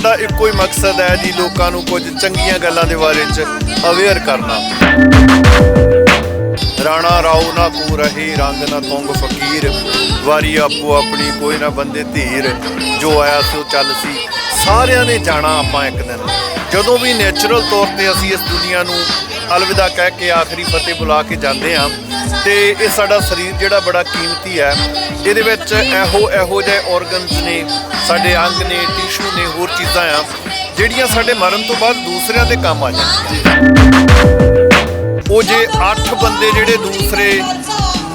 ਸਾਡਾ ਇੱਕੋ ਹੀ ਮਕਸਦ ਹੈ ਜੀ, ਲੋਕਾਂ ਨੂੰ ਕੁਝ ਚੰਗੀਆਂ ਗੱਲਾਂ ਦੇ ਬਾਰੇ 'ਚ ਅਵੇਅਰ ਕਰਨਾ। ਰਾਣਾ ਰਾਓ ਨਾ ਕੂ ਰਹੇ ਰੰਗ ਨਾ ਤੁੰਗ ਫਕੀਰ, ਵਾਰੀ ਆਪੋ ਆਪਣੀ ਕੋਈ ਨਾ ਬੰਦੇ ਧੀਰ, ਜੋ ਆਇਆ ਸੋ ਚੱਲ ਸੀ ਸਾਰਿਆਂ ਨੇ ਜਾਣਾ ਆਪਾਂ ਇੱਕ ਦਿਨ। ਜਦੋਂ ਵੀ ਨੈਚੁਰਲ ਤੌਰ 'ਤੇ ਅਸੀਂ ਇਸ ਦੁਨੀਆ ਨੂੰ ਅਲਵਿਦਾ ਕਹਿ ਕੇ ਆਖਰੀ ਫਤਿਹ ਬੁਲਾ ਕੇ ਜਾਂਦੇ ਹਾਂ, ਅਤੇ ਇਹ ਸਾਡਾ ਸਰੀਰ ਜਿਹੜਾ ਬੜਾ ਕੀਮਤੀ ਹੈ, ਇਹਦੇ ਵਿੱਚ ਇਹੋ ਜਿਹੇ ਔਰਗਨਸ ਨੇ, ਸਾਡੇ ਅੰਗ ਨੇ, ਟਿਸ਼ੂ ਨੇ, ਹੋਰ ਚੀਜ਼ਾਂ ਆ ਜਿਹੜੀਆਂ ਸਾਡੇ ਮਰਨ ਤੋਂ ਬਾਅਦ ਦੂਸਰਿਆਂ ਦੇ ਕੰਮ ਆ ਜਾਂਦੀਆਂ। ਉਹ ਜੇ 8 ਬੰਦੇ ਜਿਹੜੇ ਦੂਸਰੇ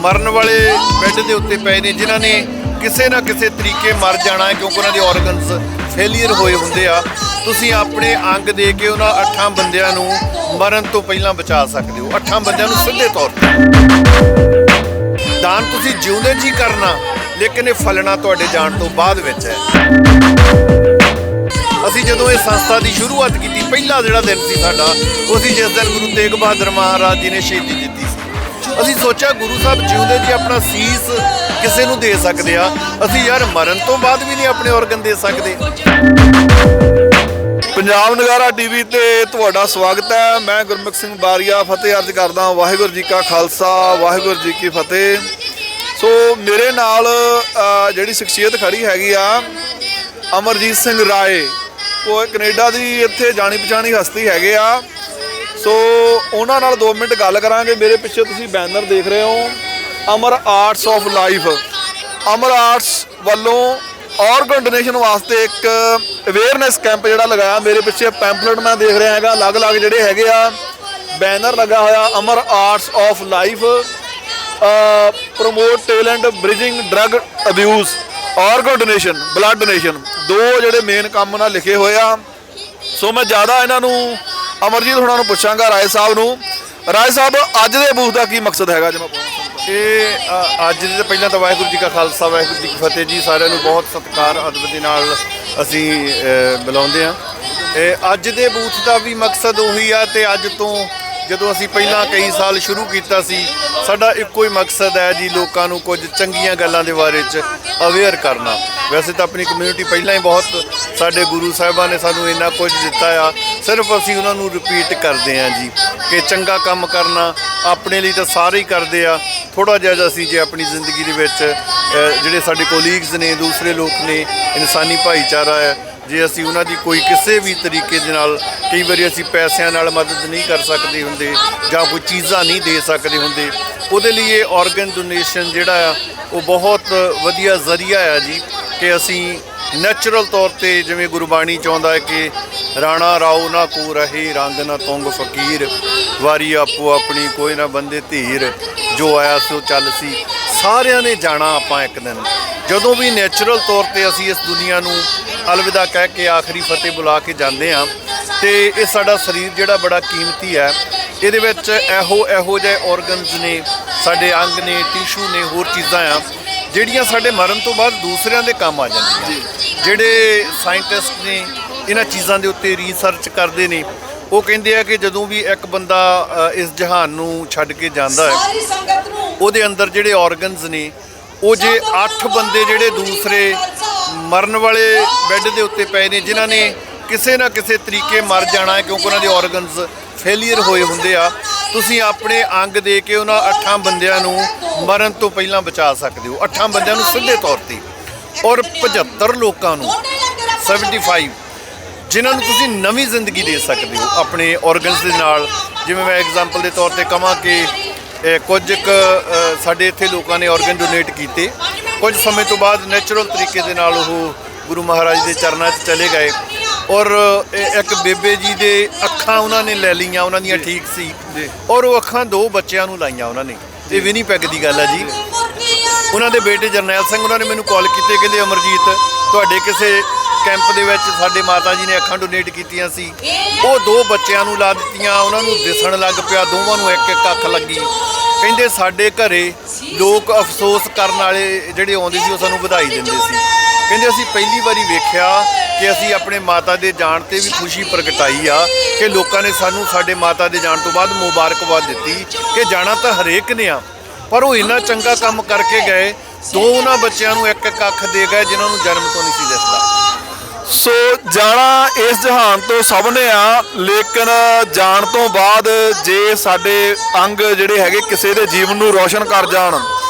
ਮਰਨ ਵਾਲੇ ਬੈੱਡ ਦੇ ਉੱਤੇ ਪਏ ਨੇ, ਜਿਨ੍ਹਾਂ ਨੇ ਕਿਸੇ ਨਾ ਕਿਸੇ ਤਰੀਕੇ ਮਰ ਜਾਣਾ ਹੈ ਕਿਉਂਕਿ ਉਹਨਾਂ ਦੇ ਔਰਗਨਸ ਫੇਲੀਅਰ ਹੋਏ ਹੁੰਦੇ ਆ, ਤੁਸੀਂ ਆਪਣੇ ਅੰਗ ਦੇ ਕੇ ਉਹਨਾਂ 8 ਬੰਦਿਆਂ ਨੂੰ ਮਰਨ ਤੋਂ ਪਹਿਲਾਂ ਬਚਾ ਸਕਦੇ ਹੋ। 8 ਬੰਦਿਆਂ ਨੂੰ ਸਿੱਧੇ ਤੌਰ 'ਤੇ ਦਾਨ ਤੁਸੀਂ ਜਿਉਂਦੇ ਜੀ ਕਰਨਾ, ਲੇਕਿਨ ਇਹ ਫਲਣਾ ਤੁਹਾਡੇ ਜਾਣ ਤੋਂ ਬਾਅਦ ਵਿੱਚ ਹੈ। ਅਸੀਂ ਜਦੋਂ ਇਹ ਸੰਸਥਾ ਦੀ ਸ਼ੁਰੂਆਤ ਕੀਤੀ, ਪਹਿਲਾ ਜਿਹੜਾ ਦਿਨ ਸੀ ਸਾਡਾ, ਉਹ ਸੀ ਜਿਸ ਦਿਨ ਗੁਰੂ ਤੇਗ ਬਹਾਦਰ ਮਹਾਰਾਜ ਜੀ ਨੇ ਸ਼ਹੀਦੀ ਦਿੱਤੀ ਸੀ। ਅਸੀਂ ਸੋਚਿਆ ਗੁਰੂ ਸਾਹਿਬ ਜਿਉਂਦੇ ਜੀ ਆਪਣਾ ਸੀਸ ਕਿਸੇ ਨੂੰ ਦੇ ਸਕਦੇ ਆ, ਅਸੀਂ ਯਾਰ ਮਰਨ ਤੋਂ ਬਾਅਦ ਵੀ ਨਹੀਂ ਆਪਣੇ ਔਰਗਨ ਦੇ ਸਕਦੇ। ਪੰਜਾਬ ਨਗਾਰਾ ਟੀਵੀ ਤੇ ਤੁਹਾਡਾ ਸਵਾਗਤ ਹੈ। ਮੈਂ ਗੁਰਮੁਖ ਸਿੰਘ ਬਾਰੀਆ ਫਤਿਹ ਅਰਜ਼ ਕਰਦਾ। ਵਾਹਿਗੁਰੂ ਜੀ ਕਾ ਖਾਲਸਾ, ਵਾਹਿਗੁਰੂ ਜੀ ਕੀ ਫਤਿਹ। ਸੋ ਮੇਰੇ ਨਾਲ ਜਿਹੜੀ ਸ਼ਖਸੀਅਤ ਖੜੀ ਹੈਗੀ ਆ, ਅਮਰਜੀਤ ਸਿੰਘ ਰਾਏ, ਉਹ ਕੈਨੇਡਾ ਦੀ ਇੱਥੇ ਜਾਣੀ ਪਛਾਣੀ ਹਸਤੀ ਹੈਗੇ ਆ। ਸੋ ਉਹਨਾਂ ਨਾਲ 2 ਮਿੰਟ ਗੱਲ ਕਰਾਂਗੇ। ਮੇਰੇ ਪਿੱਛੇ ਤੁਸੀਂ ਬੈਨਰ ਦੇਖ ਰਹੇ ਹੋ, Amar arts of life. Amar arts ਵੱਲੋਂ ਔਰਗਨ ਡੋਨੇਸ਼ਨ ਵਾਸਤੇ ਇੱਕ ਅਵੇਅਰਨੈਸ ਕੈਂਪ ਜਿਹੜਾ ਲਗਾਇਆ। ਮੇਰੇ ਪਿੱਛੇ ਪੈਂਪਲੇਟ ਮੈਂ ਦੇਖ ਰਿਹਾ ਹੈਗਾ, ਅਲੱਗ-ਅਲੱਗ ਜਿਹੜੇ ਹੈਗੇ ਆ ਬੈਨਰ ਲੱਗਾ ਹੋਇਆ। Amar arts of life, promote talent, bridging drug abuse, organ donation, blood donation, 2 ਜਿਹੜੇ ਮੇਨ ਕੰਮ ਨਾਲ ਲਿਖੇ ਹੋਏ ਆ। ਸੋ ਮੈਂ ਜ਼ਿਆਦਾ ਇਹਨਾਂ ਨੂੰ ਅਮਰਜੀਤ ਹੁਣਾਂ ਨੂੰ ਪੁੱਛਾਂਗਾ, ਰਾਏ ਸਾਹਿਬ ਨੂੰ। ਰਾਏ ਸਾਹਿਬ, ਅੱਜ ਦੇ ਬੂਥ ਦਾ ਕੀ ਮਕਸਦ ਹੈਗਾ? ਜਿਵੇਂ ਇਹ ਅੱਜ ਦੇ ਪਹਿਲਾਂ ਤਾਂ ਵਾਹਿਗੁਰੂ ਜੀ ਕਾ ਖਾਲਸਾ, ਵਾਹਿਗੁਰੂ ਜੀ ਕੀ ਫਤਿਹ ਜੀ। ਸਾਰਿਆਂ ਨੂੰ ਬਹੁਤ ਸਤਿਕਾਰ ਅਦਬ ਦੇ ਨਾਲ ਅਸੀਂ ਬੁਲਾਉਂਦੇ ਹਾਂ। ਇਹ ਅੱਜ ਦੇ ਬੂਥ ਦਾ ਵੀ ਮਕਸਦ ਉਹੀ ਆ, ਅਤੇ ਅੱਜ ਤੋਂ ਜਦੋਂ ਅਸੀਂ ਪਹਿਲਾਂ ਕਈ ਸਾਲ ਸ਼ੁਰੂ ਕੀਤਾ ਸੀ, ਸਾਡਾ ਇੱਕੋ ਹੀ ਮਕਸਦ ਹੈ ਜੀ, ਲੋਕਾਂ ਨੂੰ ਕੁਝ ਚੰਗੀਆਂ ਗੱਲਾਂ ਦੇ ਬਾਰੇ 'ਚ ਅਵੇਅਰ ਕਰਨਾ। ਵੈਸੇ ਤਾਂ ਆਪਣੀ ਕਮਿਊਨਿਟੀ ਪਹਿਲਾਂ ਹੀ ਬਹੁਤ, ਸਾਡੇ ਗੁਰੂ ਸਾਹਿਬਾਂ ਨੇ ਸਾਨੂੰ ਇੰਨਾ ਕੁਝ ਦਿੱਤਾ ਆ, ਸਿਰਫ ਅਸੀਂ ਉਹਨਾਂ ਨੂੰ ਰਿਪੀਟ ਕਰਦੇ ਹਾਂ ਜੀ, ਕਿ ਚੰਗਾ ਕੰਮ ਕਰਨਾ ਆਪਣੇ ਲਈ ਤਾਂ ਸਾਰੇ ਹੀ ਕਰਦੇ ਆ। ਥੋੜ੍ਹਾ ਜਿਹਾ ਅਸੀਂ ਜੇ ਆਪਣੀ ਜ਼ਿੰਦਗੀ ਦੇ ਵਿੱਚ ਜਿਹੜੇ ਸਾਡੇ ਕੋਲੀਗਸ ਨੇ, ਦੂਸਰੇ ਲੋਕ ਨੇ, ਇਨਸਾਨੀ ਭਾਈਚਾਰਾ ਹੈ, ਜੇ ਅਸੀਂ ਉਹਨਾਂ ਦੀ ਕੋਈ ਕਿਸੇ ਵੀ ਤਰੀਕੇ ਦੇ ਨਾਲ, ਕਈ ਵਾਰੀ ਅਸੀਂ ਪੈਸਿਆਂ ਨਾਲ ਮਦਦ ਨਹੀਂ ਕਰ ਸਕਦੇ ਹੁੰਦੇ ਜਾਂ ਕੋਈ ਚੀਜ਼ਾਂ ਨਹੀਂ ਦੇ ਸਕਦੇ ਹੁੰਦੇ, ਉਹਦੇ ਲਈ ਇਹ ਔਰਗਨ ਡੋਨੇਸ਼ਨ ਜਿਹੜਾ ਆ ਉਹ ਬਹੁਤ ਵਧੀਆ ਜ਼ਰੀਆ ਆ ਜੀ, ਕਿ ਅਸੀਂ ਨੈਚੁਰਲ ਤੌਰ 'ਤੇ, ਜਿਵੇਂ ਗੁਰਬਾਣੀ ਚਾਹੁੰਦਾ ਹੈ ਕਿ ਰਾਣਾ ਰਾਓ ਨਾ ਕੂ ਰਹੇ ਰੰਗ ਨਾ ਤੁੰਗ ਫਕੀਰ, ਵਾਰੀ ਆਪੋ ਆਪਣੀ ਕੋਈ ਨਾ ਬੰਦੇ ਧੀਰ, ਜੋ ਆਇਆ ਸੋ ਚੱਲ ਸੀ ਸਾਰਿਆਂ ਨੇ ਜਾਣਾ ਆਪਾਂ ਇੱਕ ਦਿਨ। ਜਦੋਂ ਵੀ ਨੈਚੁਰਲ ਤੌਰ 'ਤੇ ਅਸੀਂ ਇਸ ਦੁਨੀਆ ਨੂੰ ਅਲਵਿਦਾ ਕਹਿ ਕੇ ਆਖਰੀ ਫਤਿਹ ਬੁਲਾ ਕੇ ਜਾਂਦੇ ਹਾਂ, ਅਤੇ ਇਹ ਸਾਡਾ ਸਰੀਰ ਜਿਹੜਾ ਬੜਾ ਕੀਮਤੀ ਹੈ, ਇਹਦੇ ਵਿੱਚ ਇਹੋ ਜਿਹੇ ਔਰਗਨਸ ਨੇ, ਸਾਡੇ ਅੰਗ ਨੇ, ਟਿਸ਼ੂ ਨੇ, ਹੋਰ ਚੀਜ਼ਾਂ ਆ ਜਿਹੜੀਆਂ ਸਾਡੇ ਮਰਨ ਤੋਂ ਬਾਅਦ ਦੂਸਰਿਆਂ ਦੇ ਕੰਮ ਆ ਜਾਂਦੀਆਂ। ਜਿਹੜੇ ਸਾਇੰਟਿਸਟ ਨੇ ਇਹਨਾਂ ਚੀਜ਼ਾਂ ਦੇ ਉੱਤੇ ਰਿਸਰਚ ਕਰਦੇ ਨੇ, ਉਹ ਕਹਿੰਦੇ ਆ ਕਿ ਜਦੋਂ ਵੀ ਇੱਕ ਬੰਦਾ ਇਸ ਜਹਾਨ ਨੂੰ ਛੱਡ ਕੇ ਜਾਂਦਾ ਹੈ, ਉਹਦੇ ਅੰਦਰ ਜਿਹੜੇ ਔਰਗਨਸ ਨੇ, ਉਹ ਜੇ 8 ਬੰਦੇ ਜਿਹੜੇ ਦੂਸਰੇ ਮਰਨ ਵਾਲੇ ਬੈੱਡ ਦੇ ਉੱਤੇ ਪਏ ਨੇ, ਜਿਨ੍ਹਾਂ ਨੇ ਕਿਸੇ ਨਾ ਕਿਸੇ ਤਰੀਕੇ ਮਰ ਜਾਣਾ ਹੈ ਕਿਉਂਕਿ ਉਹਨਾਂ ਦੇ ਔਰਗਨਸ ਫੇਲੀਅਰ ਹੋਏ ਹੁੰਦੇ ਆ, ਤੁਸੀਂ ਆਪਣੇ ਅੰਗ ਦੇ ਕੇ ਉਹਨਾਂ 8 ਬੰਦਿਆਂ ਨੂੰ ਮਰਨ ਤੋਂ ਪਹਿਲਾਂ ਬਚਾ ਸਕਦੇ ਹੋ। 8 ਬੰਦਿਆਂ ਨੂੰ ਸਿੱਧੇ ਤੌਰ 'ਤੇ, ਔਰ 75 ਲੋਕਾਂ ਨੂੰ, 75, ਜਿਨ੍ਹਾਂ ਨੂੰ ਤੁਸੀਂ ਨਵੀਂ ਜ਼ਿੰਦਗੀ ਦੇ ਸਕਦੇ ਹੋ ਆਪਣੇ ਔਰਗਨਸ ਦੇ ਨਾਲ। ਜਿਵੇਂ ਮੈਂ ਐਗਜ਼ਾਮਪਲ ਦੇ ਤੌਰ 'ਤੇ ਕਹਾਂ ਕਿ ਕੁਝ ਸਾਡੇ ਇੱਥੇ ਲੋਕਾਂ ਨੇ ਔਰਗਨ ਡੋਨੇਟ ਕੀਤੇ, ਕੁਝ ਸਮੇਂ ਤੋਂ ਬਾਅਦ ਨੈਚੁਰਲ ਤਰੀਕੇ ਦੇ ਨਾਲ ਉਹ ਗੁਰੂ ਮਹਾਰਾਜ ਦੇ ਚਰਨਾਂ 'ਚ ਚਲੇ ਗਏ, ਔਰ ਇੱਕ ਬੇਬੇ ਜੀ ਦੇ ਅੱਖਾਂ ਉਹਨਾਂ ਨੇ ਲੈ ਲਈਆਂ, ਉਹਨਾਂ ਦੀਆਂ ਠੀਕ ਸੀ, ਔਰ ਉਹ ਅੱਖਾਂ 2 ਬੱਚਿਆਂ ਨੂੰ ਲਾਈਆਂ ਉਹਨਾਂ ਨੇ। ਇਹ ਵਿਨੀਪੈਗ ਦੀ ਗੱਲ ਹੈ ਜੀ। ਉਹਨਾਂ ਦੇ ਬੇਟੇ ਜਰਨੈਲ ਸਿੰਘ, ਉਹਨਾਂ ਨੇ ਮੈਨੂੰ ਕਾਲ ਕੀਤੇ, ਕਹਿੰਦੇ ਅਮਰਜੀਤ, ਤੁਹਾਡੇ ਕਿਸੇ ਕੈਂਪ ਦੇ ਵਿੱਚ ਸਾਡੇ ਮਾਤਾ ਜੀ ਨੇ ਅੱਖਾਂ ਡੋਨੇਟ ਕੀਤੀਆਂ ਸੀ, ਉਹ 2 ਬੱਚਿਆਂ ਨੂੰ ਲਾ ਦਿੱਤੀਆਂ, ਉਹਨਾਂ ਨੂੰ ਦਿਸਣ ਲੱਗ ਪਿਆ, ਦੋਵਾਂ ਨੂੰ ਇੱਕ ਅੱਖ ਲੱਗੀ। ਕਹਿੰਦੇ ਸਾਡੇ ਘਰੇ ਲੋਕ ਅਫਸੋਸ ਕਰਨ ਵਾਲੇ ਜਿਹੜੇ ਆਉਂਦੇ ਸੀ, ਉਹ ਸਾਨੂੰ ਵਧਾਈ ਦਿੰਦੇ ਸੀ। ਕਹਿੰਦੇ ਅਸੀਂ ਪਹਿਲੀ ਵਾਰੀ ਵੇਖਿਆ ਕਿ ਅਸੀਂ ਆਪਣੇ ਮਾਤਾ ਦੇ ਜਾਣ 'ਤੇ ਵੀ ਖੁਸ਼ੀ ਪ੍ਰਗਟਾਈ ਆ, ਕਿ ਲੋਕਾਂ ਨੇ ਸਾਨੂੰ ਸਾਡੇ ਮਾਤਾ ਦੇ ਜਾਣ ਤੋਂ ਬਾਅਦ ਮੁਬਾਰਕਬਾਦ ਦਿੱਤੀ, ਕਿ ਜਾਣਾ ਤਾਂ ਹਰੇਕ ਨੇ ਆ, ਪਰ ਉਹ ਇੰਨਾ ਚੰਗਾ ਕੰਮ ਕਰਕੇ ਗਏ, 2 ਉਹਨਾਂ ਬੱਚਿਆਂ ਨੂੰ ਇੱਕ ਅੱਖ ਦੇ ਗਏ ਜਿਨ੍ਹਾਂ ਨੂੰ ਜਨਮ ਤੋਂ ਨਹੀਂ ਸੀ ਦਿਸਦਾ। ਸੋ ਜਾਣਾ ਇਸ ਜਹਾਨ ਤੋਂ ਸਭ ਨੇ ਆ, ਲੇਕਿਨ ਜਾਣ ਤੋਂ ਬਾਅਦ ਜੇ ਸਾਡੇ ਅੰਗ ਜਿਹੜੇ ਹੈਗੇ ਕਿਸੇ ਦੇ ਜੀਵਨ ਨੂੰ ਰੋਸ਼ਨ ਕਰ ਜਾਣ,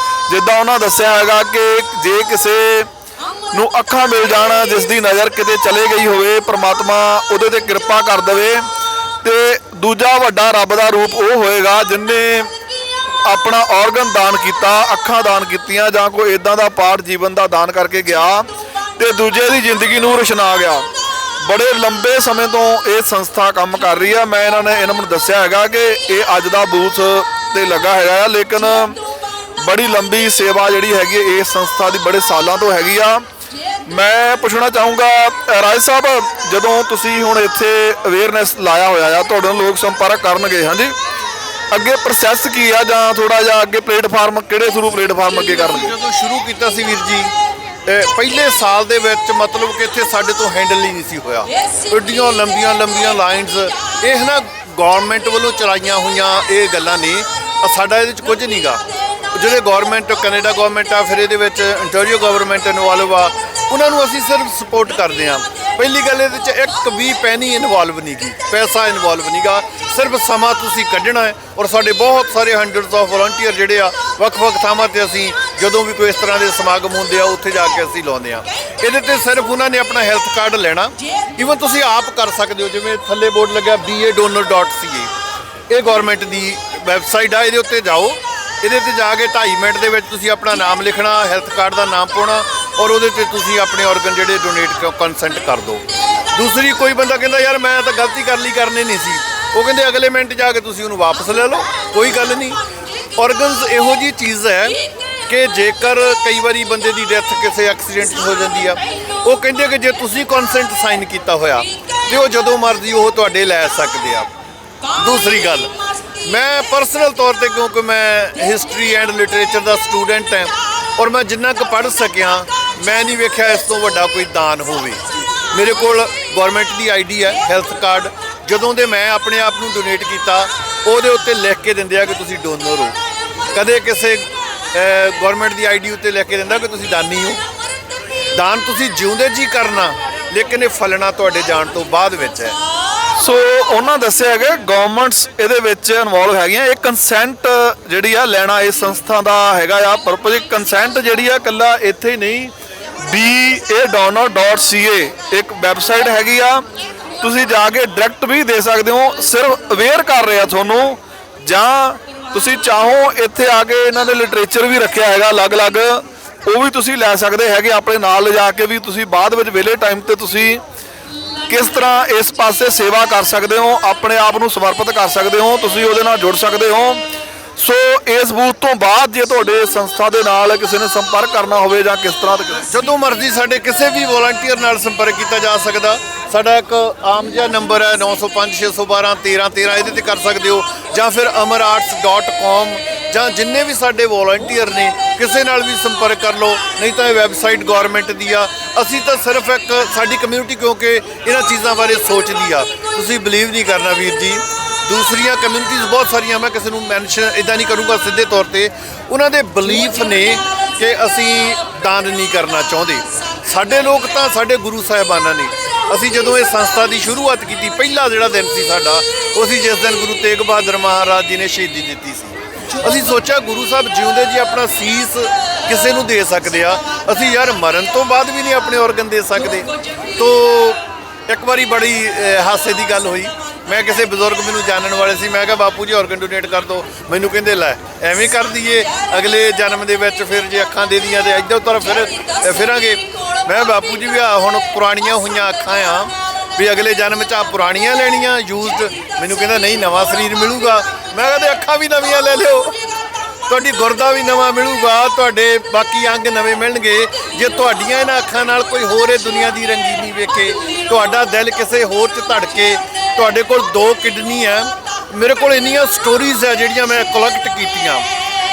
ਜਿੱਦਾਂ ਉਹਨਾਂ ਦੱਸਿਆ ਹੈਗਾ ਕਿ ਜੇ ਕਿਸੇ ਨੂੰ ਅੱਖਾਂ ਮਿਲ ਜਾਣ, ਜਿਸ ਦੀ ਨਜ਼ਰ ਕਿਤੇ ਚਲੇ ਗਈ ਹੋਵੇ, ਪ੍ਰਮਾਤਮਾ ਉਹਦੇ ਤੇ ਕਿਰਪਾ ਕਰ ਦੇਵੇ। ਤੇ ਦੂਜਾ ਵੱਡਾ ਰੱਬ ਦਾ ਰੂਪ ਉਹ ਹੋਏਗਾ ਜਿਹਨੇ ਆਪਣਾ ਔਰਗਨ ਦਾਨ ਕੀਤਾ, ਅੱਖਾਂ ਦਾਨ ਕੀਤੀਆਂ, ਜਾਂ ਕੋਈ ਇਦਾਂ ਦਾ ਪਾਰਟ ਜੀਵਨ ਦਾ ਦਾਨ ਕਰਕੇ ਗਿਆ ਤੇ ਦੂਜੇ ਦੀ ਜ਼ਿੰਦਗੀ ਨੂੰ ਰੁਸ਼ਨਾ ਗਿਆ। ਬੜੇ ਲੰਬੇ ਸਮੇਂ ਤੋਂ ਇਹ ਸੰਸਥਾ ਕੰਮ ਕਰ ਰਹੀ ਆ। ਮੈਂ ਇਹਨਾਂ ਨੂੰ ਦੱਸਿਆ ਹੈਗਾ ਕਿ ਇਹ ਅੱਜ ਦਾ ਬੂਥ ਤੇ ਲੱਗਾ ਹੈਗਾ ਆ, ਲੇਕਿਨ ਬੜੀ ਲੰਬੀ ਸੇਵਾ ਜਿਹੜੀ ਹੈਗੀ ਇਸ ਸੰਸਥਾ ਦੀ ਬੜੇ ਸਾਲਾਂ ਤੋਂ ਹੈਗੀ ਆ। ਮੈਂ ਪੁੱਛਣਾ ਚਾਹੂੰਗਾ ਰਾਜ ਸਾਹਿਬ, ਜਦੋਂ ਤੁਸੀਂ ਹੁਣ ਇੱਥੇ ਅਵੇਅਰਨੈਸ ਲਾਇਆ ਹੋਇਆ ਆ, ਤੁਹਾਡੇ ਨਾਲ ਲੋਕ ਸੰਪਰਕ ਕਰਨਗੇ, ਹਾਂਜੀ, ਅੱਗੇ ਪ੍ਰੋਸੈਸ ਕੀ ਆ, ਜਾਂ ਥੋੜਾ ਜਿਹਾ ਅੱਗੇ ਪਲੇਟਫਾਰਮ ਕਿਹੜੇ ਥਰੂ ਪਲੇਟਫਾਰਮ ਅੱਗੇ ਕਰਨਗੇ? ਜਦੋਂ ਸ਼ੁਰੂ ਕੀਤਾ ਸੀ ਵੀਰ ਜੀ, ਪਹਿਲੇ ਸਾਲ ਦੇ ਵਿੱਚ ਮਤਲਬ ਕਿ ਇੱਥੇ ਸਾਡੇ ਤੋਂ ਹੈਂਡਲ ਹੀ ਨਹੀਂ ਸੀ ਹੋਇਆ। ਐਡੀਆਂ ਲੰਬੀਆਂ ਲਾਈਨਸ, ਇਹ ਨਾ ਗਵਰਨਮੈਂਟ ਵੱਲੋਂ ਚਲਾਈਆਂ ਹੋਈਆਂ ਇਹ ਗੱਲਾਂ ਨੇ, ਸਾਡਾ ਇਹਦੇ 'ਚ ਕੁਝ ਨਹੀਂਗਾ। ਜਿਹੜੇ ਗਵਰਨਮੈਂਟ, ਕੈਨੇਡਾ ਗਵਰਨਮੈਂਟ ਆ, ਫਿਰ ਇਹਦੇ ਵਿੱਚ ਇੰਟੀਰੀਅਰ ਗਵਰਨਮੈਂਟ ਇਨਵੋਲਵ ਆ, ਉਹਨਾਂ ਨੂੰ ਅਸੀਂ ਸਿਰਫ ਸਪੋਰਟ ਕਰਦੇ ਹਾਂ। ਪਹਿਲੀ ਗੱਲ ਇਹਦੇ 'ਚ ਇੱਕ ਵੀ ਪੈਨੀ ਇਨਵੋਲਵ ਨਹੀਂ ਗੀ, ਪੈਸਾ ਇਨਵੋਲਵ ਨਹੀਂਗਾ, ਸਿਰਫ ਸਮਾਂ ਤੁਸੀਂ ਕੱਢਣਾ ਹੈ। ਔਰ ਸਾਡੇ ਬਹੁਤ ਸਾਰੇ ਹੰਡਰਡਸ ਆਫ ਵਲੰਟੀਅਰ ਜਿਹੜੇ ਆ ਵੱਖ-ਵੱਖ ਥਾਵਾਂ 'ਤੇ ਅਸੀਂ ਜਦੋਂ ਵੀ ਕੋਈ ਇਸ ਤਰ੍ਹਾਂ ਦੇ ਸਮਾਗਮ ਹੁੰਦੇ ਆ ਉੱਥੇ ਜਾ ਕੇ ਅਸੀਂ ਲਾਉਂਦੇ ਆ। ਇਹਦੇ 'ਤੇ ਸਿਰਫ ਉਹਨਾਂ ਨੇ ਆਪਣਾ ਹੈਲਥ ਕਾਰਡ ਲੈਣਾ, ਈਵਨ ਤੁਸੀਂ ਆਪ ਕਰ ਸਕਦੇ ਹੋ, ਜਿਵੇਂ ਥੱਲੇ ਬੋਰਡ ਲੱਗਿਆ badonor.ca, ਇਹ ਗਵਰਨਮੈਂਟ ਦੀ ਵੈਬਸਾਈਟ ਆ, ਇਹਦੇ ਉੱਤੇ ਜਾਓ। ਇਹਦੇ 'ਤੇ ਜਾ ਕੇ 2.5 ਮਿੰਟ ਦੇ ਵਿੱਚ ਤੁਸੀਂ ਆਪਣਾ ਨਾਮ ਲਿਖਣਾ, ਹੈਲਥ ਕਾਰਡ ਦਾ ਨਾਮ ਪਾਉਣਾ, ਔਰ ਉਹਦੇ 'ਤੇ ਤੁਸੀਂ ਆਪਣੇ ਔਰਗਨ ਜਿਹੜੇ ਡੋਨੇਟ ਕੰਸੈਂਟ ਕਰ ਦਿਓ। ਦੂਸਰੀ, ਕੋਈ ਬੰਦਾ ਕਹਿੰਦਾ ਯਾਰ ਮੈਂ ਤਾਂ ਗਲਤੀ ਕਰ ਲਈ, ਕਰਨੇ ਨਹੀਂ ਸੀ, ਉਹ ਕਹਿੰਦੇ ਅਗਲੇ ਮਿੰਟ ਜਾ ਕੇ ਤੁਸੀਂ ਉਹਨੂੰ ਵਾਪਸ ਲੈ ਲਓ, ਕੋਈ ਗੱਲ ਨਹੀਂ। ਔਰਗਨਸ ਇਹੋ ਜਿਹੀ ਚੀਜ਼ ਹੈ ਕਿ ਜੇਕਰ ਕਈ ਵਾਰੀ ਬੰਦੇ ਦੀ ਡੈਥ ਕਿਸੇ ਐਕਸੀਡੈਂਟ 'ਚ ਹੋ ਜਾਂਦੀ ਆ, ਉਹ ਕਹਿੰਦੇ ਕਿ ਜੇ ਤੁਸੀਂ ਕੰਸੈਂਟ ਸਾਈਨ ਕੀਤਾ ਹੋਇਆ ਤੇ ਉਹ ਜਦੋਂ ਮਰਜ਼ੀ ਉਹ ਤੁਹਾਡੇ ਲੈ ਸਕਦੇ ਆ। ਦੂਸਰੀ ਗੱਲ, ਮੈਂ ਪਰਸਨਲ ਤੌਰ ਤੇ, ਕਿਉਂਕਿ ਮੈਂ history and literature the student ਹਾਂ, ਔਰ ਮੈਂ ਜਿੰਨਾ ਕੁ ਪੜ੍ਹ ਸਕਿਆ, ਮੈਂ ਨਹੀਂ ਵੇਖਿਆ ਇਸ ਤੋਂ ਵੱਡਾ ਕੋਈ ਦਾਨ ਹੋਵੇ। ਮੇਰੇ ਕੋਲ ਗਵਰਨਮੈਂਟ ਦੀ ਆਈਡੀ ਹੈ, ਹੈਲਥ ਕਾਰਡ, ਜਦੋਂ ਦੇ ਮੈਂ ਆਪਣੇ ਆਪ ਨੂੰ ਡੋਨੇਟ ਕੀਤਾ ਉਹਦੇ ਉੱਤੇ ਲਿਖ ਕੇ ਦਿੰਦੇ ਆ ਕਿ ਤੁਸੀਂ ਡੋਨਰ ਹੋ। ਕਦੇ ਕਿਸੇ ਗਵਰਨਮੈਂਟ ਦੀ ਆਈਡੀ ਉੱਤੇ ਲਿਖ ਕੇ ਦਿੰਦਾ ਕਿ ਤੁਸੀਂ ਦਾਨੀ ਹੋ। ਦਾਨ ਤੁਸੀਂ ਜਿਉਂਦੇ ਜੀ ਕਰਨਾ, ਲੇਕਿਨ ਇਹ ਫਲਣਾ ਤੁਹਾਡੇ ਜਾਣ ਤੋਂ ਬਾਅਦ ਵਿੱਚ ਹੈ। ਸੋ ਉਹਨਾਂ ਦੱਸਿਆ ਹੈਗਾ ਗਵਰਨਮੈਂਟਸ ਇਹਦੇ ਵਿੱਚ ਇਨਵੋਲਵ ਹੈਗੀਆਂ। ਇਹ ਕੰਸੈਂਟ ਜਿਹੜੀ ਆ ਲੈਣਾ ਇਸ ਸੰਸਥਾ ਦਾ ਹੈਗਾ ਆ ਪਰਪਸ। ਕੰਸੈਂਟ ਜਿਹੜੀ ਆ ਇਕੱਲਾ ਇੱਥੇ ਹੀ ਨਹੀਂ, badonor.ca ਇੱਕ ਵੈਬਸਾਈਟ ਹੈਗੀ ਆ, ਤੁਸੀਂ ਜਾ ਕੇ ਡਾਇਰੈਕਟ ਵੀ ਦੇ ਸਕਦੇ ਹੋ। ਸਿਰਫ ਅਵੇਅਰ ਕਰ ਰਿਹਾ ਤੁਹਾਨੂੰ, ਜਾਂ ਤੁਸੀਂ ਚਾਹੋ ਇੱਥੇ ਆ ਕੇ ਇਹਨਾਂ ਨੇ ਲਿਟਰੇਚਰ ਵੀ ਰੱਖਿਆ ਹੈਗਾ ਅਲੱਗ-ਅਲੱਗ, ਉਹ ਵੀ ਤੁਸੀਂ ਲੈ ਸਕਦੇ ਹੈਗੇ ਆਪਣੇ ਨਾਲ ਲਿਜਾ ਕੇ ਵੀ। ਤੁਸੀਂ ਬਾਅਦ ਵਿੱਚ ਵਿਹਲੇ ਟਾਈਮ ਤੇ ਤੁਸੀਂ ਕਿਸ ਤਰ੍ਹਾਂ ਇਸ ਪਾਸੇ ਸੇਵਾ ਕਰ ਸਕਦੇ ਹੋ, ਆਪਣੇ ਆਪ ਨੂੰ ਸਮਰਪਿਤ ਕਰ ਸਕਦੇ ਹੋ, ਤੁਸੀਂ ਉਹਦੇ ਨਾਲ ਜੁੜ ਸਕਦੇ ਹੋ। ਸੋ ਇਸ ਬੂਥ ਤੋਂ ਬਾਅਦ ਜੇ ਤੁਹਾਡੇ ਸੰਸਥਾ ਦੇ ਨਾਲ ਕਿਸੇ ਨੇ ਸੰਪਰਕ ਕਰਨਾ ਹੋਵੇ ਜਾਂ ਕਿਸ ਤਰ੍ਹਾਂ ਜਦੋਂ ਮਰਜ਼ੀ ਸਾਡੇ ਕਿਸੇ ਵੀ ਵੋਲੰਟੀਅਰ ਨਾਲ ਸੰਪਰਕ ਕੀਤਾ ਜਾ ਸਕਦਾ। ਸਾਡਾ ਇੱਕ ਆਮ ਜਿਹਾ ਨੰਬਰ ਹੈ 905 612 1313, ਇਹਦੇ 'ਤੇ ਕਰ ਸਕਦੇ ਹੋ, ਜਾਂ ਫਿਰ amararts.com, ਜਾਂ ਜਿੰਨੇ ਵੀ ਸਾਡੇ ਵੋਲੰਟੀਅਰ ਨੇ ਕਿਸੇ ਨਾਲ ਵੀ ਸੰਪਰਕ ਕਰ ਲਓ। ਨਹੀਂ ਤਾਂ ਇਹ ਵੈਬਸਾਈਟ ਗਵਰਨਮੈਂਟ ਦੀ ਆ। ਅਸੀਂ ਤਾਂ ਸਿਰਫ ਇੱਕ ਸਾਡੀ ਕਮਿਊਨਿਟੀ ਕਿਉਂਕਿ ਇਹਨਾਂ ਚੀਜ਼ਾਂ ਬਾਰੇ ਸੋਚਦੀ ਆ, ਤੁਸੀਂ ਬਿਲੀਵ ਨਹੀਂ ਕਰਨਾ ਵੀਰ ਜੀ, ਦੂਸਰੀਆਂ ਕਮਿਊਨਿਟੀਜ਼ ਬਹੁਤ ਸਾਰੀਆਂ, ਮੈਂ ਕਿਸੇ ਨੂੰ ਮੈਂਸ਼ਨ ਇੱਦਾਂ ਨਹੀਂ ਕਰੂੰਗਾ ਸਿੱਧੇ ਤੌਰ ਤੇ, ਉਹਨਾਂ ਦੇ ਬਲੀਫ ਨੇ ਕਿ ਅਸੀਂ ਦਾਨ ਨਹੀਂ ਕਰਨਾ ਚਾਹੁੰਦੇ। ਸਾਡੇ ਲੋਕ ਤਾਂ ਸਾਡੇ ਗੁਰੂ ਸਾਹਿਬਾਨਾਂ ਨੇ। ਅਸੀਂ ਜਦੋਂ ਇਹ ਸੰਸਥਾ ਦੀ ਸ਼ੁਰੂਆਤ ਕੀਤੀ, ਪਹਿਲਾ ਜਿਹੜਾ ਦਿਨ ਸੀ ਸਾਡਾ, ਉਹ ਸੀ ਜਿਸ ਦਿਨ ਗੁਰੂ ਤੇਗ ਬਹਾਦਰ ਮਹਾਰਾਜ ਜੀ ਨੇ ਸ਼ਹੀਦੀ ਦਿੱਤੀ ਸੀ। ਅਸੀਂ ਸੋਚਿਆ ਗੁਰੂ ਸਾਹਿਬ ਜਿਉਂਦੇ ਜੀ ਆਪਣਾ ਸੀਸ ਕਿਸੇ ਨੂੰ ਦੇ ਸਕਦੇ ਆ, ਅਸੀਂ ਯਾਰ ਮਰਨ ਤੋਂ ਬਾਅਦ ਵੀ ਨਹੀਂ ਆਪਣੇ ਔਰਗਨ ਦੇ ਸਕਦੇ। ਤੋ ਇੱਕ ਵਾਰੀ ਬੜੀ ਹਾਸੇ ਦੀ ਗੱਲ ਹੋਈ, ਮੈਂ ਕਿਸੇ ਬਜ਼ੁਰਗ ਮੈਨੂੰ ਜਾਣਨ ਵਾਲੇ ਸੀ, ਮੈਂ ਕਿਹਾ ਬਾਪੂ ਜੀ ਔਰਗਨ ਡੋਨੇਟ ਕਰ ਦਿਓ। ਮੈਨੂੰ ਕਹਿੰਦੇ ਲੈ ਐਵੇਂ ਕਰ ਦਈਏ, ਅਗਲੇ ਜਨਮ ਦੇ ਵਿੱਚ ਫਿਰ ਜੇ ਅੱਖਾਂ ਦੇ ਦੀਆਂ ਤੇ ਇੱਧਰ ਉੱਧਰ ਫਿਰਾਂਗੇ। ਮੈਂ ਬਾਪੂ ਜੀ ਵੀ ਹੁਣ ਪੁਰਾਣੀਆਂ ਹੋਈਆਂ ਅੱਖਾਂ ਆ, ਵੀ ਅਗਲੇ ਜਨਮ 'ਚ ਆ ਪੁਰਾਣੀਆਂ ਲੈਣੀਆਂ ਯੂਜ਼ਡ। ਮੈਨੂੰ ਕਹਿੰਦਾ ਨਹੀਂ, ਨਵਾਂ ਸਰੀਰ ਮਿਲੂਗਾ। ਮੈਂ ਕਹਿੰਦਾ ਅੱਖਾਂ ਵੀ ਨਵੀਆਂ ਲੈ ਲਿਓ, ਤੁਹਾਡੀ ਗੁਰਦਾ ਵੀ ਨਵਾਂ ਮਿਲੂਗਾ, ਤੁਹਾਡੇ ਬਾਕੀ ਅੰਗ ਨਵੇਂ ਮਿਲਣਗੇ। ਜੇ ਤੁਹਾਡੀਆਂ ਇਹਨਾਂ ਅੱਖਾਂ ਨਾਲ ਕੋਈ ਹੋਰ ਇਹ ਦੁਨੀਆ ਦੀ ਰੰਗੀਨੀ ਵੇਖੇ, ਤੁਹਾਡਾ ਦਿਲ ਕਿਸੇ ਹੋਰ 'ਚ ਧੜਕੇ, ਤੁਹਾਡੇ ਕੋਲ 2 ਕਿਡਨੀ ਹੈ। ਮੇਰੇ ਕੋਲ ਇੰਨੀਆਂ ਸਟੋਰੀਜ਼ ਹੈ ਜਿਹੜੀਆਂ ਮੈਂ ਕਲੈਕਟ ਕੀਤੀਆਂ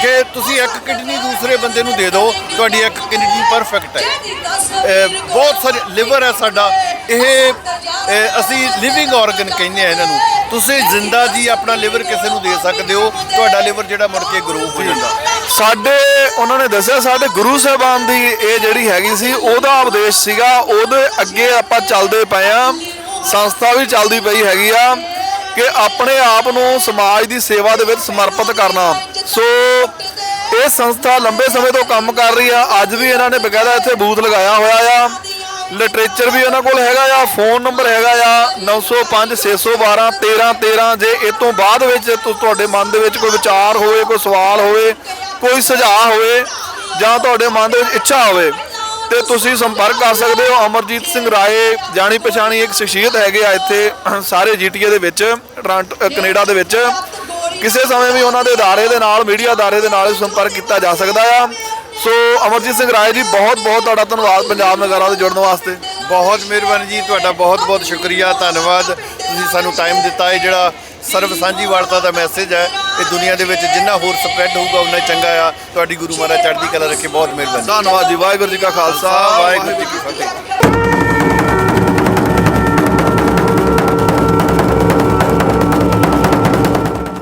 ਕਿ ਤੁਸੀਂ ਇੱਕ ਕਿਡਨੀ ਦੂਸਰੇ ਬੰਦੇ ਨੂੰ ਦੇ ਦਿਓ, ਤੁਹਾਡੀ ਇੱਕ ਕਿਡਨੀ ਪਰਫੈਕਟ ਹੈ। ਬਹੁਤ ਸਾਰੇ ਲਿਵਰ ਹੈ ਸਾਡਾ, ਅਸੀਂ ਲਿਵਿੰਗ ਆਰਗਨ ਕਹਿੰਦੇ ਆ ਇਹਨਾਂ ਨੂੰ। ਤੁਸੀਂ ਜ਼ਿੰਦਾ ਜੀ ਆਪਣਾ ਲਿਵਰ ਕਿਸੇ ਨੂੰ ਦੇ ਸਕਦੇ ਹੋ, ਤੁਹਾਡਾ ਲਿਵਰ ਜਿਹੜਾ ਮੁੜ ਕੇ ਗਰੋ ਹੋ ਜਾਂਦਾ। ਸਾਡੇ ਉਹਨਾਂ ਨੇ ਦੱਸਿਆ ਸਾਡੇ ਗੁਰੂ ਸਾਹਿਬਾਨ ਦੀ ਇਹ ਜਿਹੜੀ ਹੈਗੀ ਸੀ ਉਹਦਾ ਉਪਦੇਸ਼ ਸੀਗਾ, ਉਹਦੇ ਅੱਗੇ ਆਪਾਂ ਚੱਲਦੇ ਪਏ ਆ। ਸੰਸਥਾ ਵੀ ਚੱਲਦੀ ਪਈ ਹੈਗੀ ਆ ਕਿ ਆਪਣੇ ਆਪ ਨੂੰ ਸਮਾਜ ਦੀ ਸੇਵਾ ਦੇ ਵਿੱਚ ਸਮਰਪਿਤ ਕਰਨਾ। ਸੋ ਇਹ ਸੰਸਥਾ ਲੰਬੇ ਸਮੇਂ ਤੋਂ ਕੰਮ ਕਰ ਰਹੀ ਆ। ਅੱਜ ਵੀ ਇਹਨਾਂ ਨੇ ਬਕਾਇਦਾ ਇੱਥੇ ਬੂਥ ਲਗਾਇਆ ਹੋਇਆ ਆ। ਲਿਟਰੇਚਰ ਵੀ ਇਹਨਾਂ ਕੋਲ ਹੈਗਾ ਆ। ਫੋਨ ਨੰਬਰ ਹੈਗਾ ਆ 905 612 1313। ਜੇ ਇਹ ਤੋਂ ਬਾਅਦ ਵਿੱਚ ਤੁਹਾਡੇ ਮਨ ਦੇ ਵਿੱਚ ਕੋਈ ਵਿਚਾਰ ਹੋਵੇ, ਕੋਈ ਸਵਾਲ ਹੋਵੇ, ਕੋਈ ਸੁਝਾਅ ਹੋਵੇ ਜਾਂ ਤੁਹਾਡੇ ਮਨ ਦੇ ਵਿੱਚ ਇੱਛਾ ਹੋਵੇ ਤੇ ਤੁਸੀਂ ਸੰਪਰਕ ਕਰ ਸਕਦੇ ਹੋ। ਅਮਰਜੀਤ ਸਿੰਘ ਰਾਏ ਜਾਣੀ ਪਛਾਣੀ ਇੱਕ ਸ਼ਖਸੀਅਤ ਹੈਗੇ ਆ ਇੱਥੇ ਸਾਰੇ GTA ਦੇ ਵਿੱਚ, ਟੋਰਾਂਟੋ ਕੈਨੇਡਾ ਦੇ ਵਿੱਚ। ਕਿਸੇ ਸਮੇਂ ਵੀ ਉਹਨਾਂ ਦੇ ਅਦਾਰੇ ਦੇ ਨਾਲ, ਮੀਡੀਆ ਅਦਾਰੇ ਦੇ ਨਾਲ ਸੰਪਰਕ ਕੀਤਾ ਜਾ ਸਕਦਾ ਆ। ਸੋ ਅਮਰਜੀਤ ਸਿੰਘ ਰਾਏ ਜੀ ਬਹੁਤ ਬਹੁਤ ਤੁਹਾਡਾ ਧੰਨਵਾਦ ਪੰਜਾਬ ਨਗਾਰਾ ਦੇ ਜੁੜਨ ਵਾਸਤੇ। ਬਹੁਤ ਮਿਹਰਬਾਨੀ ਜੀ, ਤੁਹਾਡਾ ਬਹੁਤ ਬਹੁਤ ਸ਼ੁਕਰੀਆ, ਧੰਨਵਾਦ। ਤੁਸੀਂ ਸਾਨੂੰ ਟਾਈਮ ਦਿੱਤਾ। ਇਹ ਜਿਹੜਾ ਸਰਬ ਸਾਂਝੀ ਵਾਰਤਾ ਦਾ ਮੈਸੇਜ ਹੈ ਇਹ ਦੁਨੀਆ ਦੇ ਵਿੱਚ ਜਿੰਨਾ ਹੋਰ ਸਪਰੈਡ ਹੋਊਗਾ ਉਨਾ ਚੰਗਾ ਆ। ਤੁਹਾਡੀ ਗੁਰੂ ਮਹਾਰਾਜ ਚੜ੍ਹਦੀ ਕਲਾ ਰੱਖੇ। ਬਹੁਤ ਮਿਹਰਬਾਨੀ, ਧੰਨਵਾਦ ਜੀ। ਵਾਹਿਗੁਰੂ ਜੀ ਕਾ ਖਾਲਸਾ, ਵਾਹਿਗੁਰੂ ਜੀ ਕੀ ਫਤਿਹ।